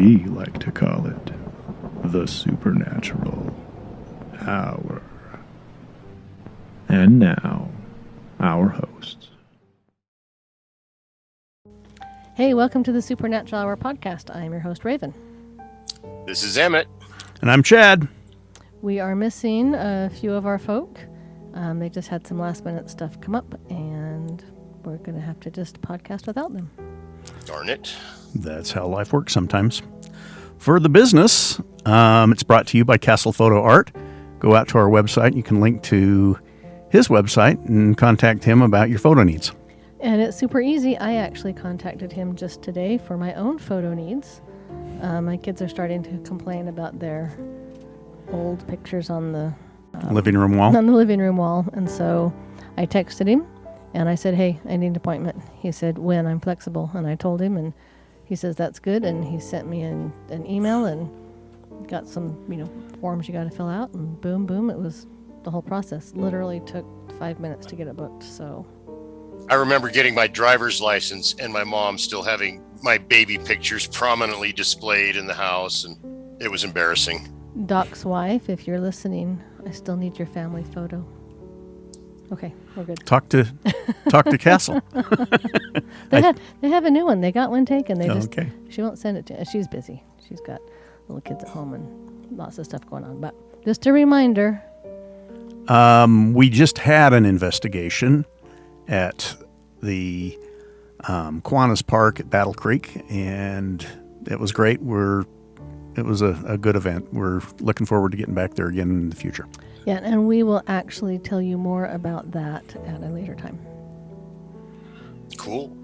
We like to call it the Supernatural Hour. And now, our hosts. Hey, welcome to the Supernatural Hour podcast. I am your host, Ravyn. This is Emmet. And I'm Chad. We are missing a few of our folk. They just had some last minute stuff come up, and we're going to have to just podcast without them. Darn it. That's how life works sometimes. For the business, it's brought to you by Castle Photo Art. Go out to our website. You can link to his website and contact him about your photo needs. And it's super easy. I actually contacted him just today for my own photo needs. My kids are starting to complain about their old pictures on the Living room wall. On the living room wall. And so I texted him and I said, hey, I need an appointment. He said, when? I'm flexible. And I told him, and he says, that's good. And he sent me an email and got some, forms you got to fill out, and boom, boom. It was the whole process. Literally took 5 minutes to get it booked. So I remember getting my driver's license and my mom still having my baby pictures prominently displayed in the house, and it was embarrassing. Doc's wife, if you're listening, I still need your family photo. Okay, we're good. Talk to Castle. They have a new one. They got one taken. Okay. She won't send it to. She's busy. She's got little kids at home and lots of stuff going on. But just a reminder. We just had an investigation at the Kiwanis Park at Battle Creek, and it was great. It was a good event. We're looking forward to getting back there again in the future. Yeah, and we will actually tell you more about that at a later time. Cool.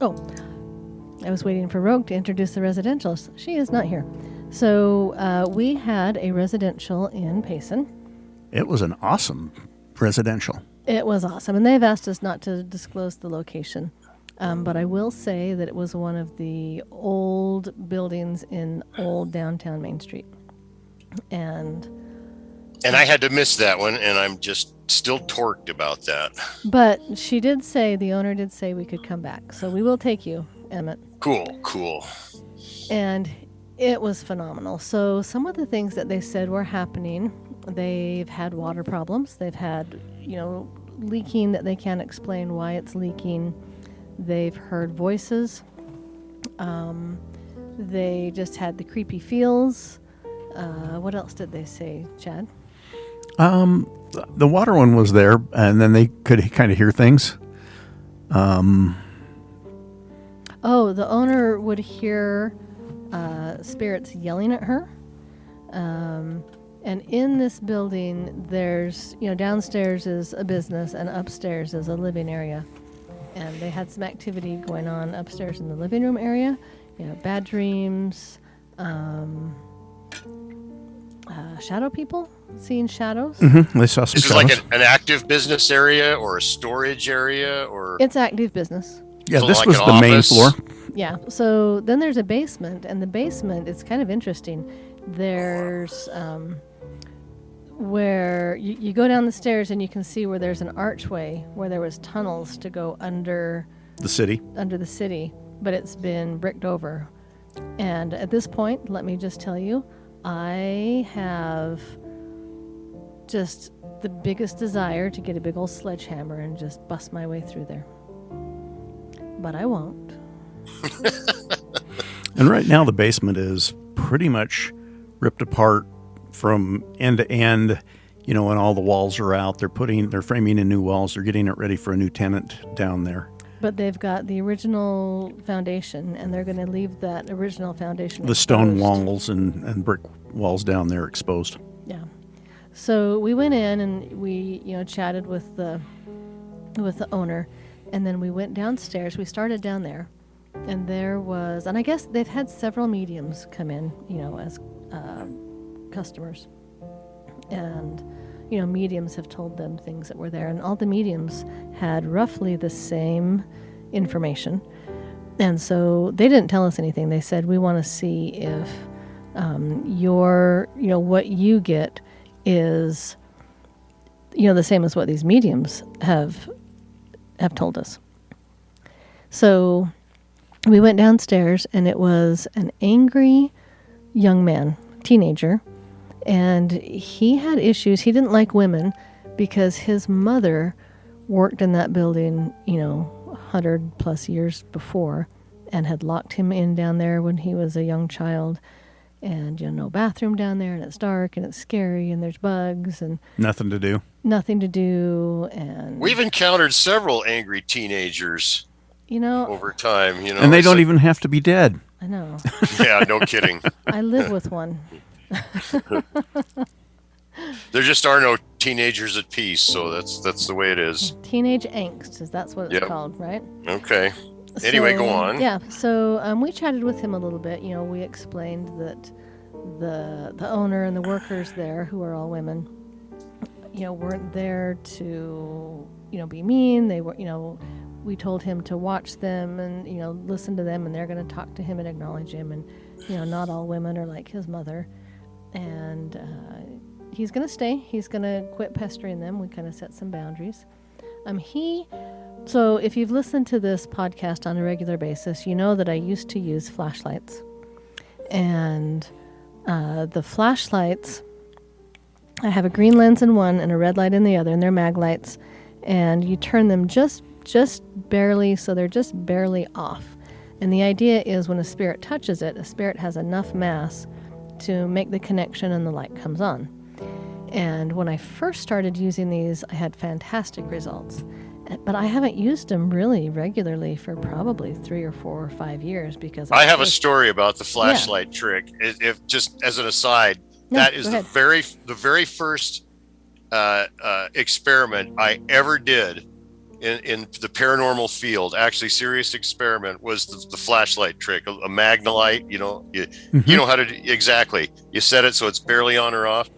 Oh, I was waiting for Rogue to introduce the residentials. She is not here. So we had a residential in Payson. It was an awesome residential. It was awesome, and they've asked us not to disclose the location. But I will say that it was one of the old buildings in old downtown Main Street. And I had to miss that one, and I'm just still torqued about that. But the owner did say we could come back. So we will take you, Emmet. Cool. And it was phenomenal. So some of the things that they said were happening, they've had water problems. They've had, leaking that they can't explain why it's leaking. They've heard voices. They just had the creepy feels. What else did they say, Chad? The water one was there, and then they could kind of hear things. The owner would hear spirits yelling at her. And in this building, there's, downstairs is a business and upstairs is a living area. And they had some activity going on upstairs in the living room area. Bad dreams, shadow people, seeing shadows. Mm-hmm. They saw some shadows. Is this like an active business area or a storage area? Or It's active business. Yeah, so this like was the main floor. Yeah, so then there's a basement, and the basement is kind of interesting. There's where you go down the stairs and you can see where there's an archway where there was tunnels to go under the city, but it's been bricked over. And at this point, let me just tell you, I have just the biggest desire to get a big old sledgehammer and just bust my way through there. But I won't. And right now the basement is pretty much ripped apart from end to end, and all the walls are out. They're framing in new walls. They're getting it ready for a new tenant down there. But they've got the original foundation, and they're going to leave that original foundation The exposed. stone walls and brick walls down there exposed. Yeah. So we went in and we, chatted with the owner, and then we went downstairs. We started down there, and there was, and I guess they've had several mediums come in, as customers, and mediums have told them things that were there, and all the mediums had roughly the same information. And so they didn't tell us anything. They said, we want to see if what you get is the same as what these mediums have told us. So we went downstairs, and it was an angry young man, teenager, and he had issues. He didn't like women because his mother worked in that building, 100 plus years before, and had locked him in down there when he was a young child. And no bathroom down there, and it's dark, and it's scary, and there's bugs, and Nothing to do. nothing to do. And We've encountered several angry teenagers over time. And they don't even have to be dead. I know. Yeah, no kidding. I live with one. There just are no teenagers at peace, so that's the way it is. Teenage angst, that's what it's Yep. called, right? Okay. Anyway, go on. Yeah, so we chatted with him a little bit. We explained that the owner and the workers there, who are all women, weren't there to, be mean. They were, we told him to watch them and, listen to them, and they're going to talk to him and acknowledge him. And, not all women are like his mother. And he's going to stay. He's going to quit pestering them. We kind of set some boundaries. So if you've listened to this podcast on a regular basis, you know that I used to use flashlights. And the flashlights, I have a green lens in one and a red light in the other, and they're mag lights. And you turn them just barely, so they're just barely off. And the idea is when a spirit touches it, a spirit has enough mass to make the connection and the light comes on. And when I first started using these, I had fantastic results. But I haven't used them really regularly for probably 3 or 4 or 5 years because I have a story about the flashlight trick. If just as an aside, that is the very first experiment I ever did in the paranormal field. Actually, serious experiment was the flashlight trick, a Magnalite. You know how to exactly. You set it so it's barely on or off,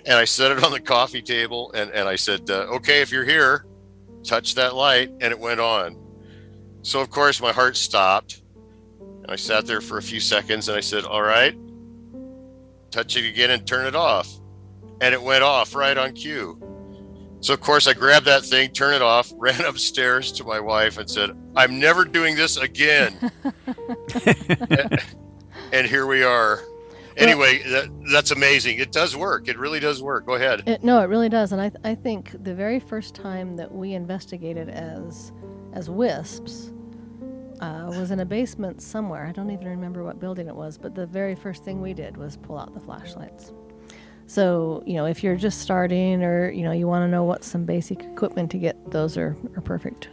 and I set it on the coffee table, and I said, "Okay, if you're here, touch that light," and it went on. So of course my heart stopped, and I sat there for a few seconds, and I said, "All right, touch it again and turn it off," and it went off right on cue. So of course I grabbed that thing, turned it off, ran upstairs to my wife and said, "I'm never doing this again." And here we are. Anyway, that's amazing. It does work. It really does work. Go ahead. It really does. And I think the very first time that we investigated as WISPs was in a basement somewhere. I don't even remember what building it was, but the very first thing we did was pull out the flashlights. So, if you're just starting or, you want to know what some basic equipment to get, those are perfect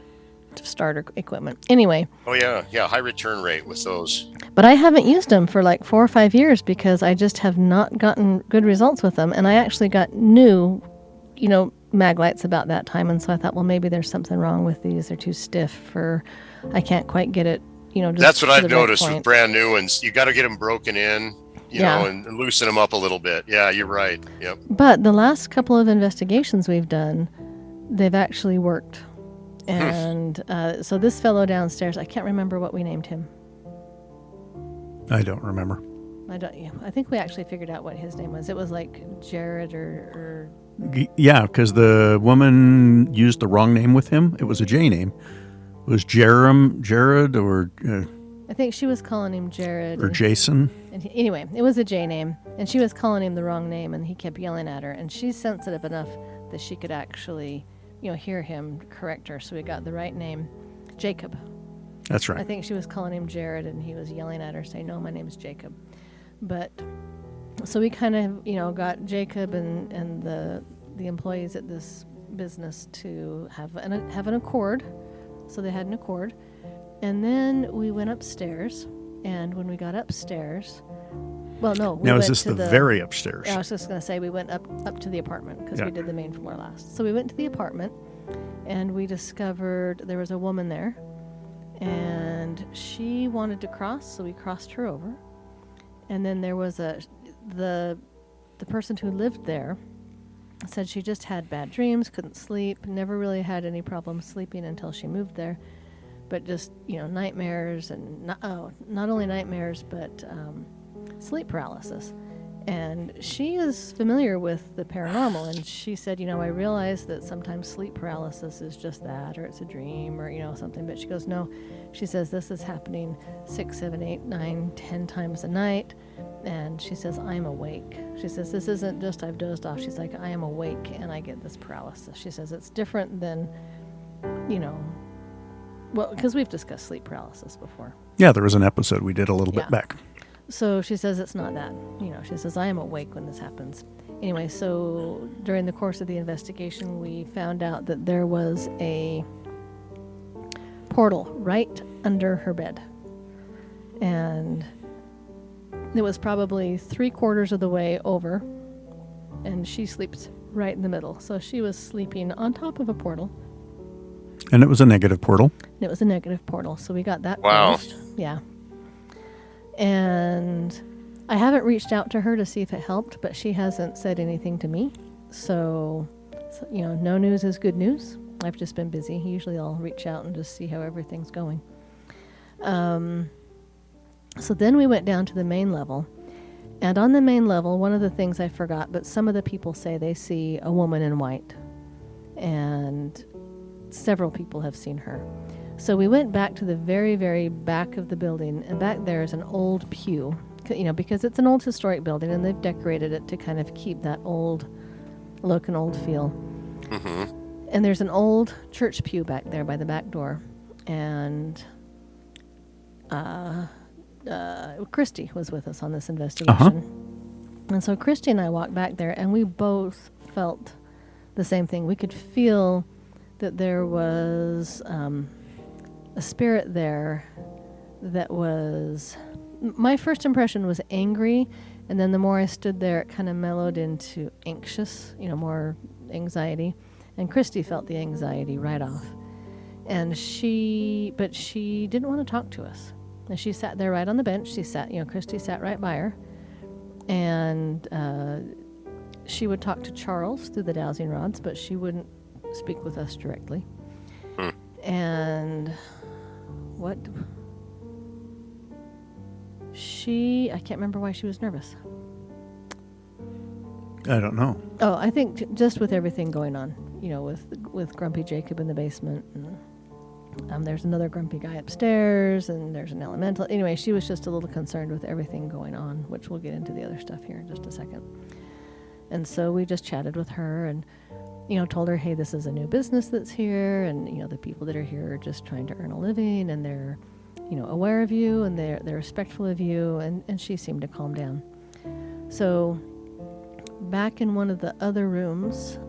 starter equipment. Anyway. Oh, yeah. Yeah. High return rate with those. But I haven't used them for like 4 or 5 years because I just have not gotten good results with them. And I actually got new, mag lights about that time. And so I thought, well, maybe there's something wrong with these. They're too stiff or I can't quite get it, just that's what I've noticed right with brand new ones. You got to get them broken in, you know, and loosen them up a little bit. Yeah, you're right. Yep. But the last couple of investigations we've done, they've actually worked. And so this fellow downstairs, I can't remember what we named him. I don't remember. I think we actually figured out what his name was. It was like Jared or Yeah, because the woman used the wrong name with him. It was a J name. It was Jared, or I think she was calling him Jared. Or Jason. Anyway, it was a J name, and she was calling him the wrong name, and he kept yelling at her. And she's sensitive enough that she could actually, hear him correct her. So we got the right name, Jacob. That's right. I think she was calling him Jared, and he was yelling at her, saying, "No, my name is Jacob." But so we kind of, got Jacob and the employees at this business to have an accord. So they had an accord. And then we went upstairs. And when we got upstairs, well, no. Now, is this the very upstairs? I was just going to say we went up to the apartment because we did the main floor last. So we went to the apartment, and we discovered there was a woman there. And she wanted to cross, so we crossed her over. And then there was the person who lived there said she just had bad dreams, couldn't sleep, never really had any problem sleeping until she moved there. But just, nightmares and not only nightmares, but sleep paralysis. And she is familiar with the paranormal, and she said, I realize that sometimes sleep paralysis is just that, or it's a dream, or, something. But she goes, no. She says, this is happening 6, 7, 8, 9, 10 times a night. And she says, I'm awake. She says, this isn't just I've dozed off. She's like, I am awake, and I get this paralysis. She says, it's different than, well, because we've discussed sleep paralysis before. Yeah, there was an episode we did a little bit back. So she says it's not that. She says, I am awake when this happens. Anyway, so during the course of the investigation, we found out that there was a portal right under her bed. And it was probably 3/4 of the way over, and she sleeps right in the middle. So she was sleeping on top of a portal. And it was a negative portal. It was a negative portal, so we got that Wow. closed. Yeah. And I haven't reached out to her to see if it helped, but she hasn't said anything to me. So, no news is good news. I've just been busy. Usually I'll reach out and just see how everything's going. So then we went down to the main level. And on the main level, one of the things I forgot, but some of the people say they see a woman in white. And several people have seen her. So we went back to the very, very back of the building, and back there is an old pew, because it's an old historic building, and they've decorated it to kind of keep that old look and old feel. Mm-hmm. And there's an old church pew back there by the back door, and Christy was with us on this investigation. And so Christy and I walked back there, and we both felt the same thing. We could feel that there was a spirit there that was... My first impression was angry, and then the more I stood there, it kind of mellowed into anxious, more anxiety. And Christy felt the anxiety right off. But she didn't want to talk to us. And she sat there right on the bench. Christy sat right by her. And she would talk to Charles through the dowsing rods, but she wouldn't speak with us directly. And I can't remember why she was nervous. I don't know. Oh, I think just with everything going on, with Grumpy Jacob in the basement, and there's another grumpy guy upstairs, and there's an elemental. Anyway, she was just a little concerned with everything going on, which we'll get into the other stuff here in just a second. And so we just chatted with her and, told her, hey, this is a new business that's here, and, the people that are here are just trying to earn a living, and they're, aware of you, and they're respectful of you, and she seemed to calm down. So back in one of the other rooms,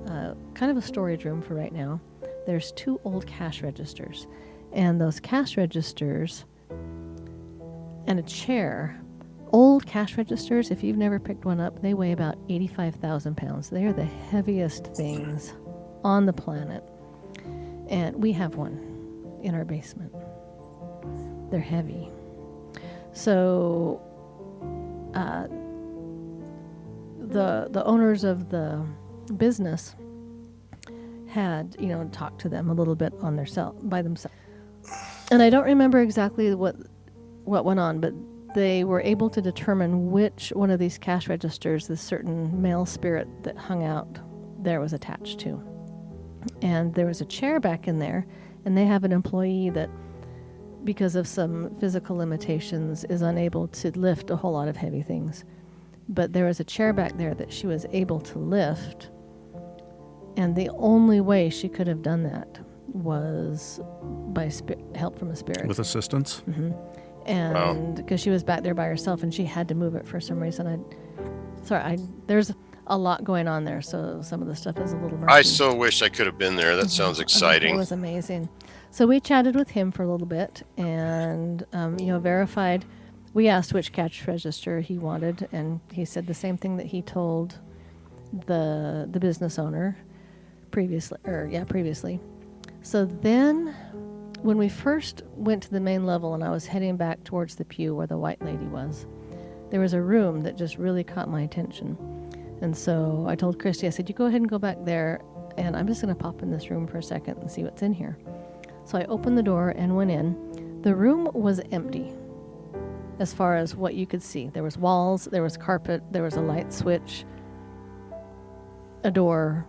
kind of a storage room for right now, there's 2 old cash registers, and those cash registers and a chair. Old cash registers, if you've never picked one up, they weigh about 85,000 pounds. They are the heaviest things on the planet. And we have one in our basement. They're heavy. So the owners of the business had, talked to them a little bit on by themselves. And I don't remember exactly what went on, but they were able to determine which one of these cash registers this certain male spirit that hung out there was attached to. And there was a chair back in there, and they have an employee that, because of some physical limitations, is unable to lift a whole lot of heavy things. But there was a chair back there that she was able to lift, and the only way she could have done that was by help from a spirit. With assistance? Mm-hmm. And because she was back there by herself, and she had to move it for some reason. There's a lot going on there, so some of the stuff is a little murky. I so wish I could have been there. That sounds exciting. It was amazing. So we chatted with him for a little bit, and verified. We asked which cash register he wanted, and he said the same thing that he told the business owner previously. So then, when we first went to the main level and I was heading back towards the pew where the white lady was, there was a room that just really caught my attention. And so I told Christy, I said, you go ahead and go back there, and I'm just going to pop in this room for a second and see what's in here. So I opened the door and went in. The room was empty. as far as what you could see. There was walls, there was carpet, there was a light switch, a door,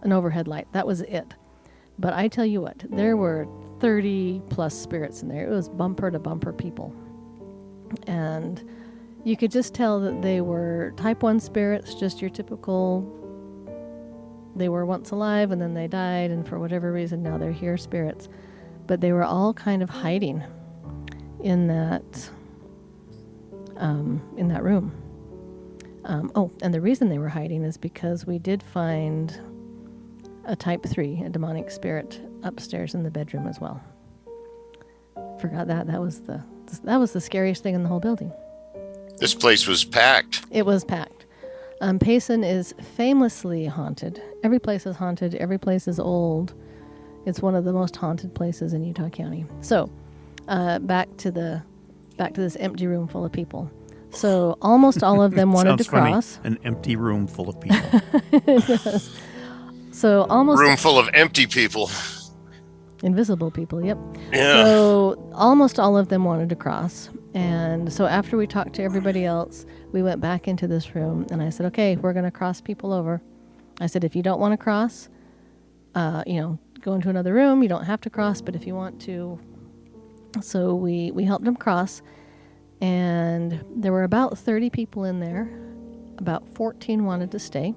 an overhead light. That was it. But I tell you what, there were 30 plus spirits in there. It was bumper to bumper people. And you could just tell that they were type 1 spirits, just your typical, they were once alive and then they died, and for whatever reason now they're here spirits. But they were all kind of hiding in that room. And the reason they were hiding is because we did find a type 3, a demonic spirit, upstairs in the bedroom as well. Forgot that. That was the scariest thing in the whole building. This place was packed. It was packed. Payson is famously haunted. Every place is haunted. Every place is old. It's one of the most haunted places in Utah County. So, back to this empty room full of people. So almost all of them wanted to cross. Funny. An empty room full of people. Yes. So almost Room full of empty people. Invisible people, yep. Yeah. So almost all of them wanted to cross. And so after we talked to everybody else, we went back into this room and I said, okay, we're going to cross people over. I said, if you don't want to cross, go into another room. You don't have to cross, but if you want to. So we helped them cross. And there were about 30 people in there. About 14 wanted to stay.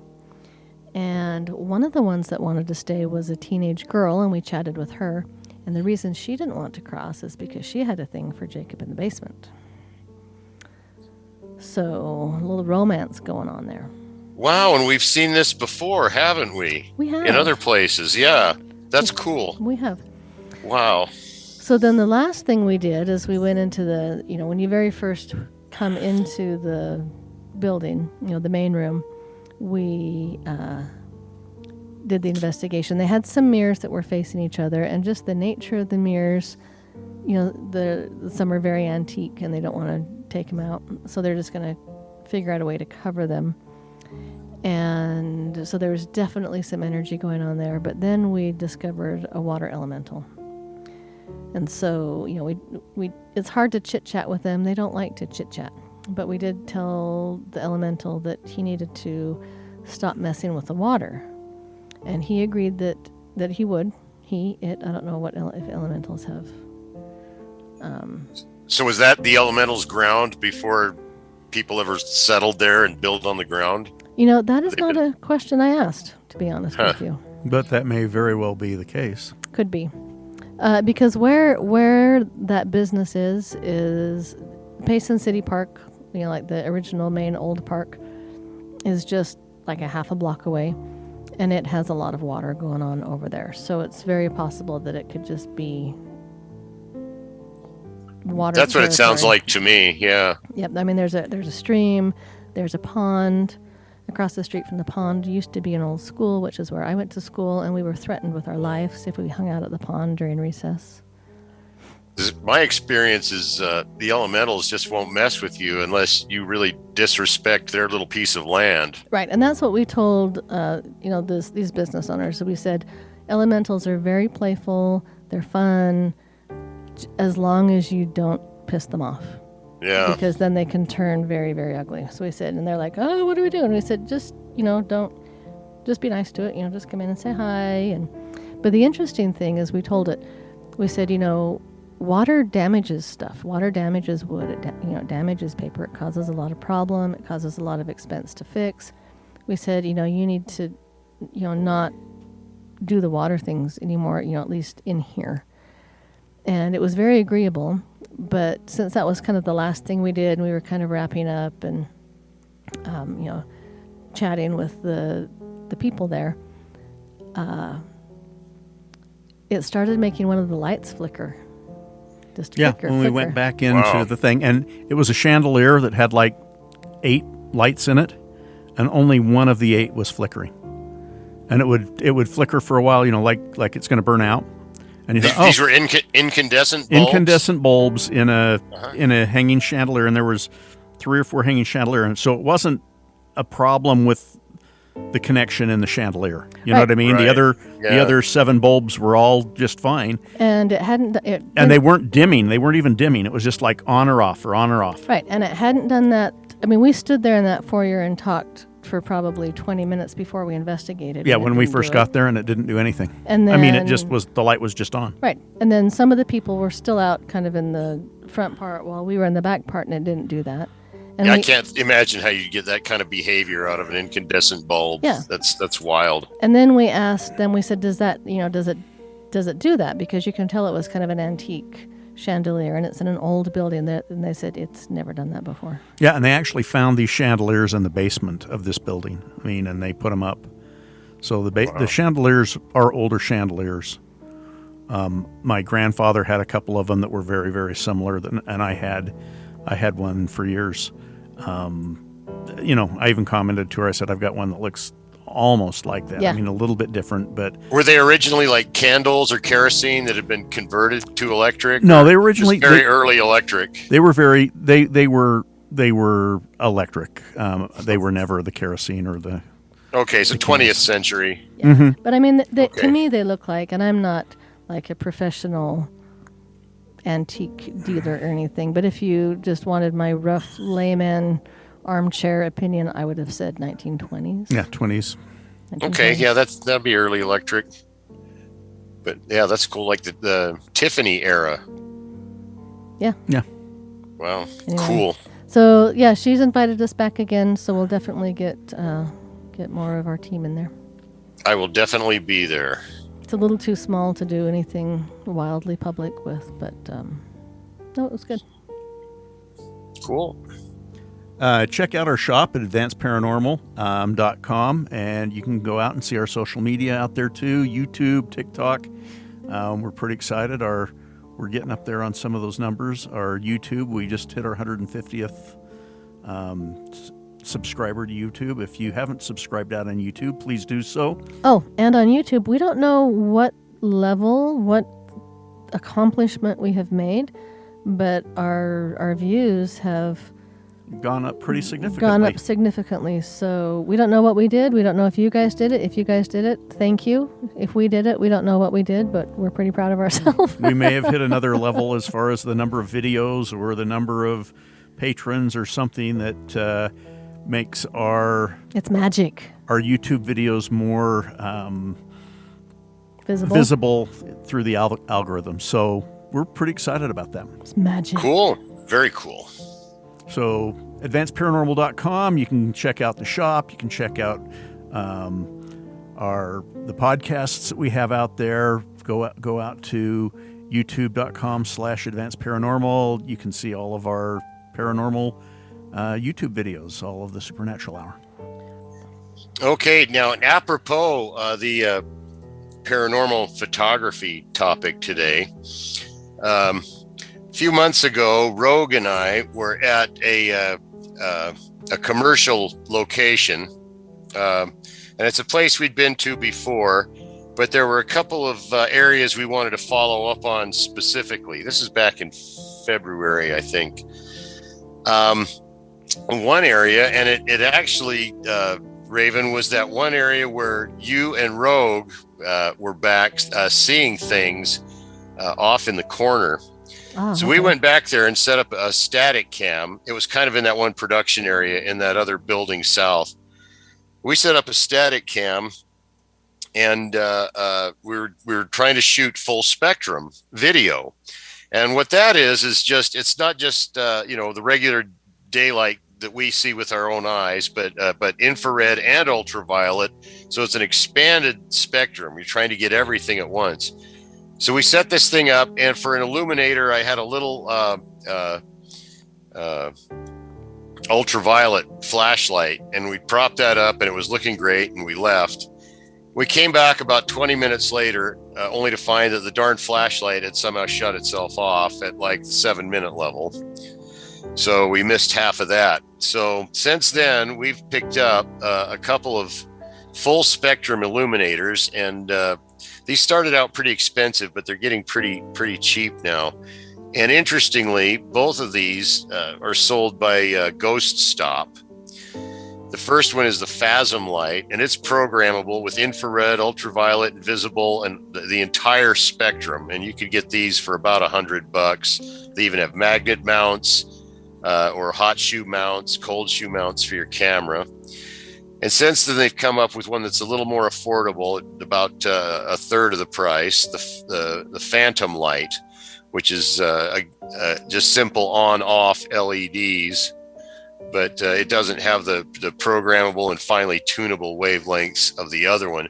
And one of the ones that wanted to stay was a teenage girl, and we chatted with her. And the reason she didn't want to cross is because she had a thing for Jacob in the basement. So a little romance going on there. Wow, and we've seen this before, haven't we? We have. In other places, yeah. That's cool. We have. Wow. So then the last thing we did is we went into the, when you very first come into the building, the main room, we did the investigation. They had some mirrors that were facing each other, and just the nature of the mirrors, some are very antique and they don't want to take them out. So they're just going to figure out a way to cover them. And so there was definitely some energy going on there. But then we discovered a water elemental. And so, we it's hard to chit-chat with them. They don't like to chit-chat. But we did tell the elemental that he needed to stop messing with the water. And he agreed that he would. I don't know if elementals have. So was that the elemental's ground before people ever settled there and built on the ground? That is not a question I asked, to be honest with you. But that may very well be the case. Could be. Because where that business is Payson City Park, like the original main old park, is just like a half a block away, and it has a lot of water going on over there. So it's very possible that it could just be water. That's what it sounds like to me, yeah. Yep, I mean there's a stream, there's a pond. Across the street from the pond used to be an old school, which is where I went to school, and we were threatened with our lives if we hung out at the pond during recess. My experience is the elementals just won't mess with you unless you really disrespect their little piece of land. Right, and that's what we told these business owners. So we said, elementals are very playful, they're fun, as long as you don't piss them off. Yeah. Because then they can turn very, very ugly. So we said, and they're like, oh, what do we do? And we said, just be nice to it. Just come in and say hi. But the interesting thing is we told it, we said, water damages stuff. Water damages wood. It damages paper. It causes a lot of problem. It causes a lot of expense to fix. We said, you need to, not do the water things anymore, at least in here. And it was very agreeable. But since that was kind of the last thing we did, and we were kind of wrapping up and, chatting with the people there, it started making one of the lights flicker. Just flicker, when we went back into the thing, and it was a chandelier that had like 8 lights in it, and only one of the 8 was flickering, and it would flicker for a while, like it's going to burn out. And you thought, these were incandescent bulbs? Incandescent bulbs in a hanging chandelier, and there was 3 or 4 hanging chandelier, and so it wasn't a problem with the connection in the chandelier. You know Right. what I mean? Right. The Yeah. other 7 bulbs were all just fine, And it hadn't. and they weren't dimming. They weren't even dimming. It was just like on or off or on or off. Right, and it hadn't done that. I mean, we stood there in that foyer and talked for probably 20 minutes before we investigated. Yeah, and it when we didn't first do got it. there, and it didn't do anything. And I mean, it then- just was, the light was just on. Right, and then some of the people were still out kind of in the front part while we were in the back part, and it didn't do that. And Yeah, I we- can't imagine how you get that kind of behavior out of an incandescent bulb. Yeah. That's wild. And then we asked them, we said, does it do that? Because you can tell it was kind of an antique chandelier and it's in an old building. And they said it's never done that before. Yeah, and they actually found these chandeliers in the basement of this building. I mean, and they put them up. So the chandeliers are older chandeliers. My grandfather had a couple of them that were very, very similar, and I had one for years. I even commented to her. I said, I've got one that looks almost like that. Yeah. I mean, a little bit different, but Were they originally like candles or kerosene that had been converted to electric? no, Or they were originally just very early electric. they were very they were electric. They were never the kerosene or the. Okay, so 20th century. Yeah. But I mean, Okay. to me, they look like, and I'm not like a professional antique dealer or anything, but if you just wanted my rough layman armchair opinion, I would have said 1920s. Yeah, 20s. Okay, 1920s. yeah, that'd be early electric. But yeah, that's cool. Like the Tiffany era. Yeah. Yeah. Wow, Anyway. cool. So yeah, she's invited us back again, so we'll definitely get more of our team in there. I will definitely be there. It's a little too small to do anything wildly public with, but no, it was good. Cool. Check out our shop at advanceparanormal.com, and you can go out and see our social media out there too, YouTube, TikTok. We're pretty excited. We're getting up there on some of those numbers. Our YouTube, we just hit our 150th subscriber to YouTube. If you haven't subscribed out on YouTube, please do so. Oh, and on YouTube, we don't know what accomplishment we have made, but our views have Gone up pretty significantly. gone up significantly. So we don't know what we did. We don't know if you guys did it. If you guys did it, thank you. If we did it, we don't know what we did, but we're pretty proud of ourselves. We may have hit another level as far as the number of videos or the number of patrons or something that makes It's magic. our YouTube videos more Visible. through the algorithm. So we're pretty excited about that. It's magic. Cool. Very cool. So advanceparanormal.com, you can check out the shop. You can check out the podcasts that we have out there. Go out to youtube.com/advanceparanormal. You can see all of our paranormal YouTube videos, all of the Supernatural Hour. Okay, now apropos the paranormal photography topic today. A few months ago, Rogue and I were at a commercial location, and it's a place we'd been to before, but there were a couple of areas we wanted to follow up on specifically. This is back in February, I think. One area, and it actually, Ravyn, was that one area where you and Rogue were back seeing things off in the corner. Ah, So we okay. went back there and set up a static cam. It was kind of in that one production area in that other building south. We set up a static cam, and we were trying to shoot full spectrum video. And what that is just, it's not just the regular daylight that we see with our own eyes, but infrared and ultraviolet. So it's an expanded spectrum. You're trying to get everything at once. So we set this thing up, and for an illuminator, I had a little ultraviolet flashlight, and we propped that up, and it was looking great, and we left. We came back about 20 minutes later, only to find that the darn flashlight had somehow shut itself off at like the 7-minute level. So we missed half of that. So since then, we've picked up a couple of full spectrum illuminators, and these started out pretty expensive, but they're getting pretty cheap now. And interestingly, both of these are sold by Ghost Stop. The first one is the Phasm light, and it's programmable with infrared, ultraviolet, visible, and the entire spectrum. And you could get these for about $100. They even have magnet mounts or hot shoe mounts, cold shoe mounts for your camera. And since then, they've come up with one that's a little more affordable, at about a third of the price, the Phantom light, which is just simple on-off LEDs. But it doesn't have the programmable and finely tunable wavelengths of the other one.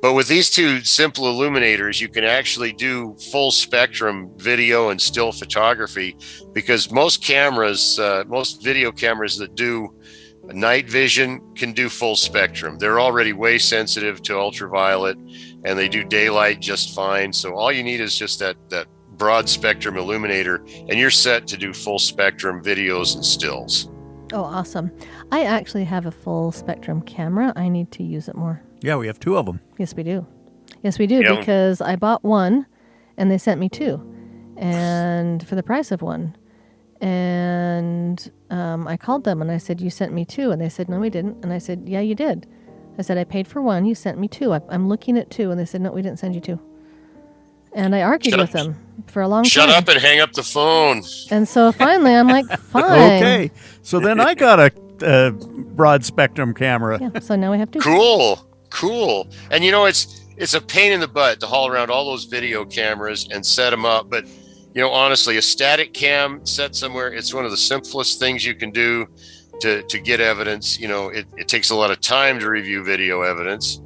But with these two simple illuminators, you can actually do full spectrum video and still photography, because most cameras, most video cameras that do night vision can do full spectrum. They're already way sensitive to ultraviolet, and they do daylight just fine. So all you need is just that broad spectrum illuminator, and you're set to do full spectrum videos and stills. Oh, awesome. I actually have a full spectrum camera. I need to use it more. Yeah, we have two of them. Yes, we do. Yes, we do, Yeah. because I bought one and they sent me two, and for the price of one. And I called them and I said, you sent me two. And they said, no, we didn't. And I said, yeah, you did. I said, I paid for one. You sent me two. I'm looking at two. And they said, no, we didn't send you two. And I argued with them for a long time. Shut up and hang up the phone. And so finally I'm like, fine. Okay. So then I got a broad spectrum camera. Yeah, so now we have two. Cool. And you know, it's a pain in the butt to haul around all those video cameras and set them up. But, you know, honestly, a static cam set somewhere, it's one of the simplest things you can do to get evidence. You know, it takes a lot of time to review video evidence.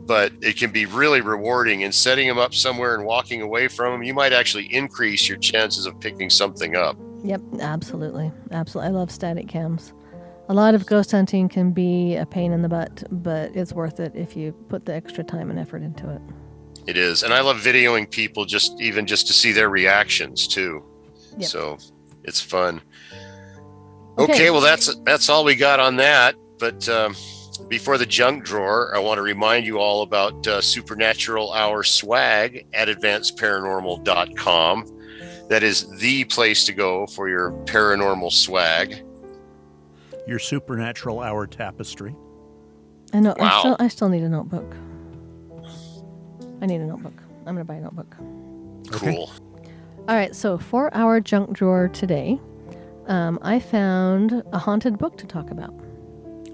But it can be really rewarding, and setting them up somewhere and walking away from them, you might actually increase your chances of picking something up. Yep, absolutely. I love static cams. A lot of ghost hunting can be a pain in the butt, but it's worth it if you put the extra time and effort into it. It is. And I love videoing people just to see their reactions too. Yep. So it's fun. Okay, well, that's all we got on that. But before the junk drawer, I want to remind you all about Supernatural Hour swag at advancedparanormal.com. That is the place to go for your paranormal swag. Your Supernatural Hour tapestry. I know. Wow. I still need a notebook. I need a notebook. I'm going to buy a notebook. Cool. All right, so for our junk drawer today, I found a haunted book to talk about.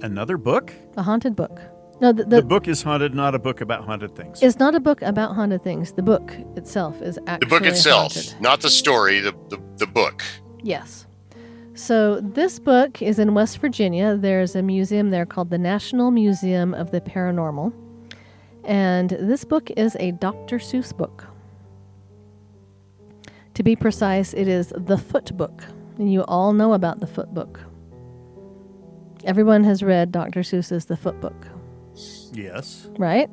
Another book? A haunted book. No, The book is haunted, not a book about haunted things. It's not a book about haunted things. The book itself is actually The book itself, haunted. not the story, the book. Yes. So this book is in West Virginia. There's a museum there called the National Museum of the Paranormal. And this book is a Doctor Seuss book. To be precise, it is the Foot Book. And you all know about the Foot Book. Everyone has read Dr. Seuss's The Foot Book, Yes. right?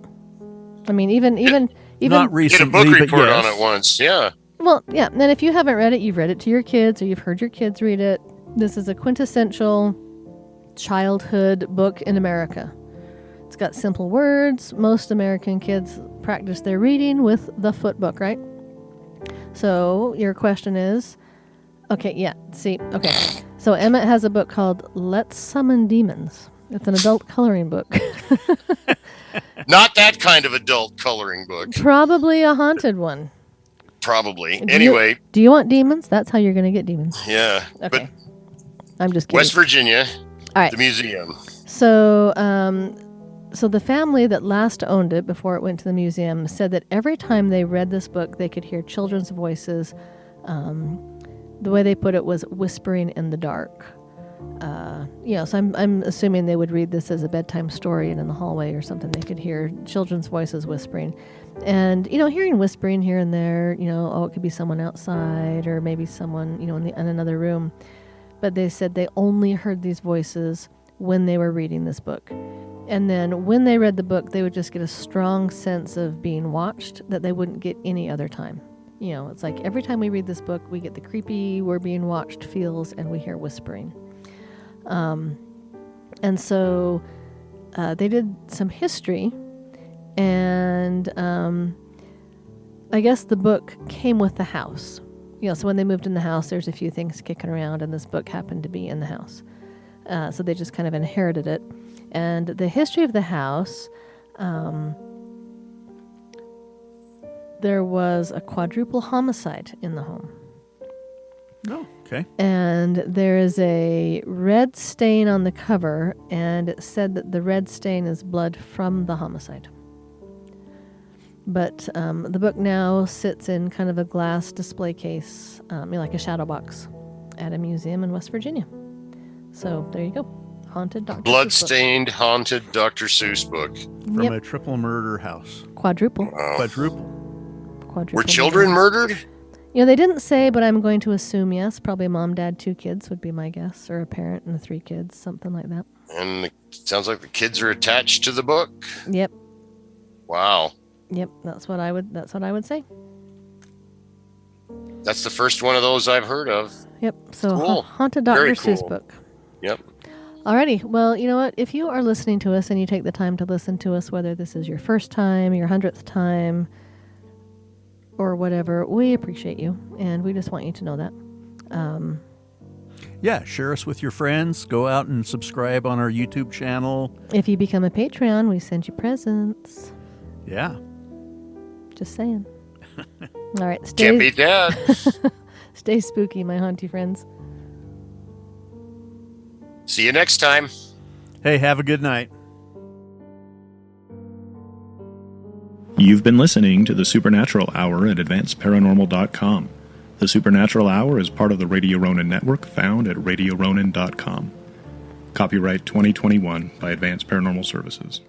I mean, even Not Get a recently, book but report yes. on it once. Yeah. well, yeah. And if you haven't read it, you've read it to your kids, or you've heard your kids read it. This is a quintessential childhood book in America. It's got simple words. Most American kids practice their reading with the Foot Book, right? So your question is, okay. So Emmet has a book called Let's Summon Demons. It's an adult coloring book. Not that kind of adult coloring book. Probably a haunted one. Probably. Do Anyway, do you want demons? That's how you're going to get demons. yeah. Okay. But I'm just kidding. West Virginia, All right. the museum. So, so the family that last owned it before it went to the museum said that every time they read this book, they could hear children's voices. The way they put it was whispering in the dark. So I'm assuming they would read this as a bedtime story, and in the hallway or something, they could hear children's voices whispering. And, hearing whispering here and there, it could be someone outside or maybe someone, in another room. But they said they only heard these voices when they were reading this book. And then when they read the book, they would just get a strong sense of being watched that they wouldn't get any other time. It's like every time we read this book, we get the creepy, we're being watched feels, and we hear whispering. And so they did some history, and I guess the book came with the house. So when they moved in the house, there's a few things kicking around, and this book happened to be in the house. So they just kind of inherited it. And the history of the house, there was a quadruple homicide in the home. Oh, okay. And there is a red stain on the cover, and it said that the red stain is blood from the homicide. But the book now sits in kind of a glass display case, like a shadow box, at a museum in West Virginia. So there you go. Haunted Dr. Seuss book. Bloodstained, haunted Dr. Seuss book. From a triple murder house. Quadruple. Wow. Quadruple. Were children murdered? They didn't say, but I'm going to assume yes. Probably mom, dad, 2 kids would be my guess, or a parent and 3 kids, something like that. And it sounds like the kids are attached to the book. Yep. Wow. Yep. That's what I would say. That's the first one of those I've heard of. Yep. So Cool. Haunted Dr. Very Seuss cool. book. Yep. Alrighty. Well, you know what? If you are listening to us and you take the time to listen to us, whether this is your first time, your 100th time, or whatever, we appreciate you, and we just want you to know that. Yeah, share us with your friends. Go out and subscribe on our YouTube channel. If you become a Patreon, we send you presents. Yeah. Just saying. All right. Can't beat that. Stay spooky, my haunty friends. See you next time. Hey, have a good night. You've been listening to the Supernatural Hour at AdvancedParanormal.com. The Supernatural Hour is part of the Radio Ronin network found at RadioRonin.com. Copyright 2021 by Advanced Paranormal Services.